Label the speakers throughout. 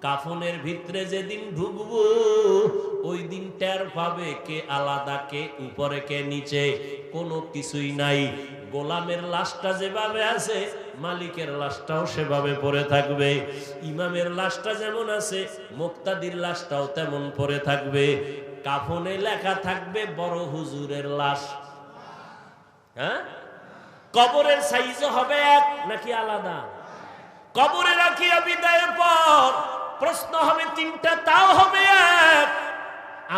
Speaker 1: কাফনের ভিতরে যেদিন ঢুকবো ওই দিন টের পাবে কে আলাদা, কে উপরে, কে নিচে, কোনো কিছুই নাই। গোলামের লাশটা যেভাবে আছে মালিকের লাশটাও সেভাবে পড়ে থাকবে। ইমামের লাশটা যেমন আছে মুক্তাদির লাশটাও তেমন পড়ে থাকবে। কাফনে লেখা থাকবে বড় হুজুরের লাশ। হ্যাঁ, কবরের সাইজও হবে এক নাকি আলাদা? কবরে রাখিয়া বিদায়ের পর প্রশ্ন হবে তিনটা, তাও হবে এক।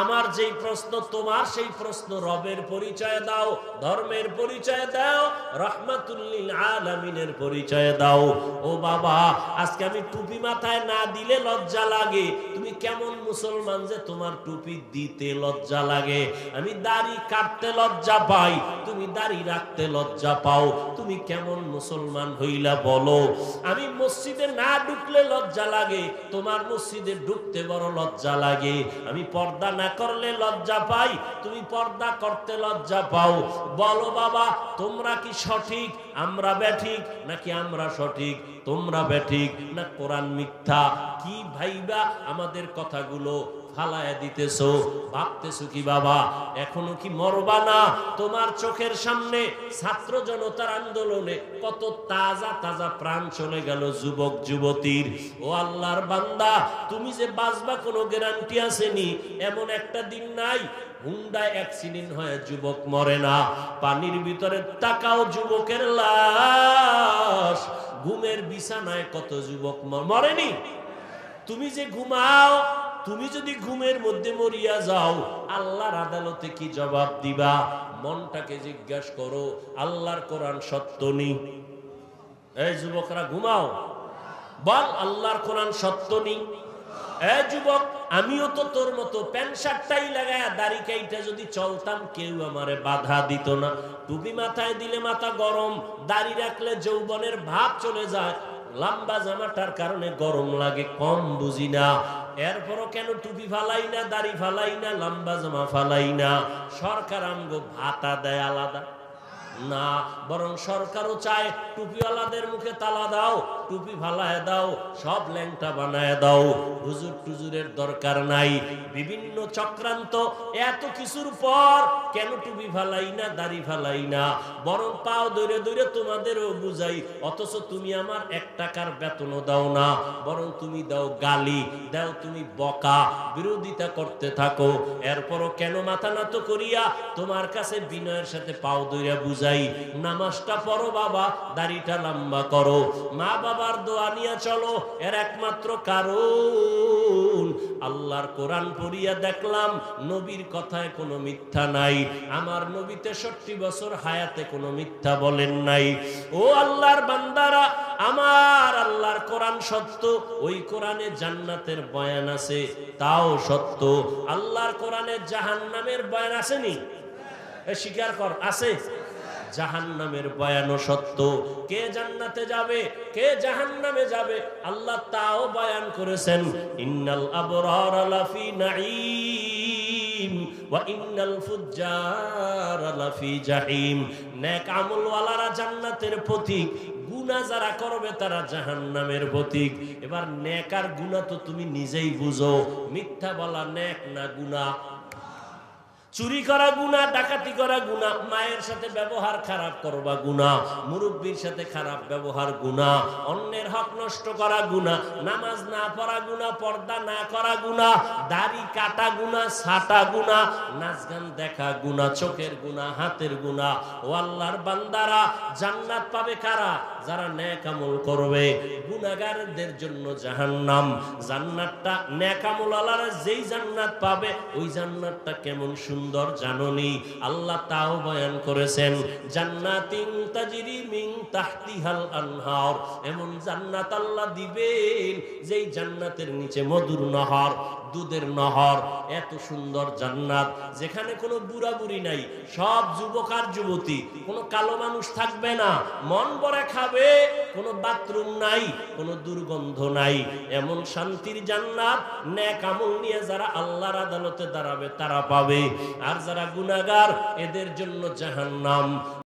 Speaker 1: আমার যেই প্রশ্ন তোমার সেই প্রশ্ন। রবের পরিচয় দাও, ধর্মের পরিচয় দাও, রাহমাতুল লিল আলামিনের পরিচয় দাও। ও বাবা, আজকে আমি টুপি মাথায় না দিলে লজ্জা লাগে। তুমি কেমন মুসলমান যে তোমার টুপি দিতে লজ্জা লাগে? আমি দাড়ি কাটতে লজ্জা পাই, তুমি দাড়ি রাখতে লজ্জা পাও। তুমি কেমন মুসলমান হইলা বলো? আমি মসজিদে না ঢুকলে লজ্জা লাগে, তোমার মসজিদে ঢুকতে বড় লজ্জা লাগে। আমি পর্দা না করলে লজ্জা পাই, তুমি পর্দা করতে লজ্জা পাও। বলো বাবা, তোমরা কি সঠিক, আমরা ব্যাঠিক, নাকি আমরা সঠিক তোমরা ব্যাঠিক, না কোরআন মিথ্যা? কি ভাইবা আমাদের কথাগুলো ফালায়া দিতেছো? ভাবতেছো কি বাবা এখনো কি মরবা না? তোমার চোখের সামনে ছাত্র জনতার আন্দোলনে কত তাজা তাজা প্রাণ চলে গেল যুবক যুবতীর। ও আল্লাহর বান্দা, তুমি যে বাঁচবা কোনো গ্যারান্টি আসেনি। এমন একটা দিন নাই হুন্ডায় অ্যাক্সিডেন্ট হয়ে যুবক মরে না। পানির ভিতরে তাকাও, যুবকের লাশ। ঘুমের বিছানায় কত যুবক মরেনি? তুমি যে ঘুমাও, তুমি যদি ঘুমের মধ্যে মরিয়া যাও আল্লাহর আদালতে কি জবাব দিবা? মনটাকে জিজ্ঞাসা করো, আল্লাহর কোরআন সত্য নি? এই যুবকরা ঘুমাও, বল আল্লাহর কোরআন সত্য নি? এই যুবক, আমিও তো তোর মতো প্যান্ট শার্টটাই লাগায়া দাড়ি কাইটা যদি চলতাম কেউ আমারে বাধা দিত না। টুপি মাথায় দিলে মাথা গরম, দাড়ি রাখলে যৌবনের ভাব চলে যায়, লম্বা জামাটার কারণে গরম লাগে, কম বুঝি না। এরপরও কেন টুপি ফালাই না, দাড়ি ফালাই না, লম্বা জামা ফালাই না? সরকার আমগো ভাতা দেয় আলাদা না, বরং সরকারও চায় টুপিওয়ালাদের মুখে তালা দাও, টুপি ফালায় দাও, সব ল্যাংটা বানায় দাও। হুজুর টুজুরের দরকার নাই। বিভিন্ন চক্রান্ত, এত কিছুর পর কেন টুপি ফালাই না, দাড়ি ফালাই না? বরং পাও দৌড়ে দৌড়ে তোমাদেরও বুঝাই, অথচ তুমি আমার 1 টাকার বেতনও দাও না, বরং তুমি দাও গালি, দাও তুমি বকা, বিরোধিতা করতে থাকো। এরপরও কেন মাথা নত করিয়া তোমার কাছে বিনয়ের সাথে পাও দৌড়ে বুঝাই, নামাজটা পড়ো বাবা, দাড়িটা লম্বা করো, মা বাবার দোয়া নিয়ে চলো। এর একমাত্র কারণ আল্লাহর কোরআন পড়িয়া দেখলাম নবীর কথায় কোনো মিথ্যা নাই। আমার নবী 63 বছর হায়াতে কোনো মিথ্যা বলেন নাই। ও আল্লাহর বান্দারা, আমার আল্লাহর কোরআন সত্য। ওই কোরআনে জান্নাতের বয়ান আছে, তাও সত্য। আল্লাহর কোরআনে জাহান্নামের বয়ান আসেনি? স্বীকার কর, আছে। জাহান্নামের বয়ানও সত্য। কে জান্নাতে যাবে, কে জাহান্নামে যাবে আল্লাহ তাও বয়ান করেছেন। ইন্নাল আবরারা লাফি নাঈম ওয়া ইন্নাল ফুজ্জারা লাফি জাহিম। নেক আমলওয়ালারা জান্নাতের পথিক, গুনাহ যারা করবে তারা জাহান্নামের পথিক। এবার নেক আর গুনাহ তো তুমি নিজেই বুঝো। মিথ্যা বলা নেক না গুনাহ? চুরি করা গুনাহ, ডাকাতি করা গুনাহ, মায়ের সাথে ব্যবহার খারাপ করবা গুনাহ, মুরব্বির সাথে খারাপ ব্যবহার গুনাহ, অন্যের হক নষ্ট করা গুনাহ, নামাজ না পড়া গুনাহ, পর্দা না করা গুনাহ, দাড়ি কাটা গুনাহ, ছাটা গুনাহ, নাচ গান দেখা গুনাহ, চোখের গুনাহ, হাতের গুনাহ। ও আল্লাহর বান্দারা, জান্নাত পাবে কারা? যারা নেক আমল করবে। গুনাহগারদের জন্য জাহান্নাম। জান্নাতটা নেক আমলওয়ালারা যেই জান্নাত পাবে, ওই জান্নাতটা কেমন সুন্দর জাননি? আল্লাহ তাও বয়ান করেছেন, জান্নাতিন তাজরি মিন তাহতিহাল আনহার। এমন জান্নাত আল্লাহ দিবেন যেই জান্নাতের নিচে মধুর নহর, দুধের নহর। এত সুন্দর জান্নাত যেখানে কোনো বুড়া বুড়ি নাই, সব যুবক আর যুবতী, কোনো কালো মানুষ থাকবে না, মন ভরে খাবে, কোনো বাথরুম নাই, কোনো দুর্গন্ধ নাই। এমন শান্তির জান্নাত নেক আমল নিয়ে যারা আল্লাহর আদালতে দাঁড়াবে তারা পাবে। আর যারা গুনাহগার এদের জন্য জাহান্নাম।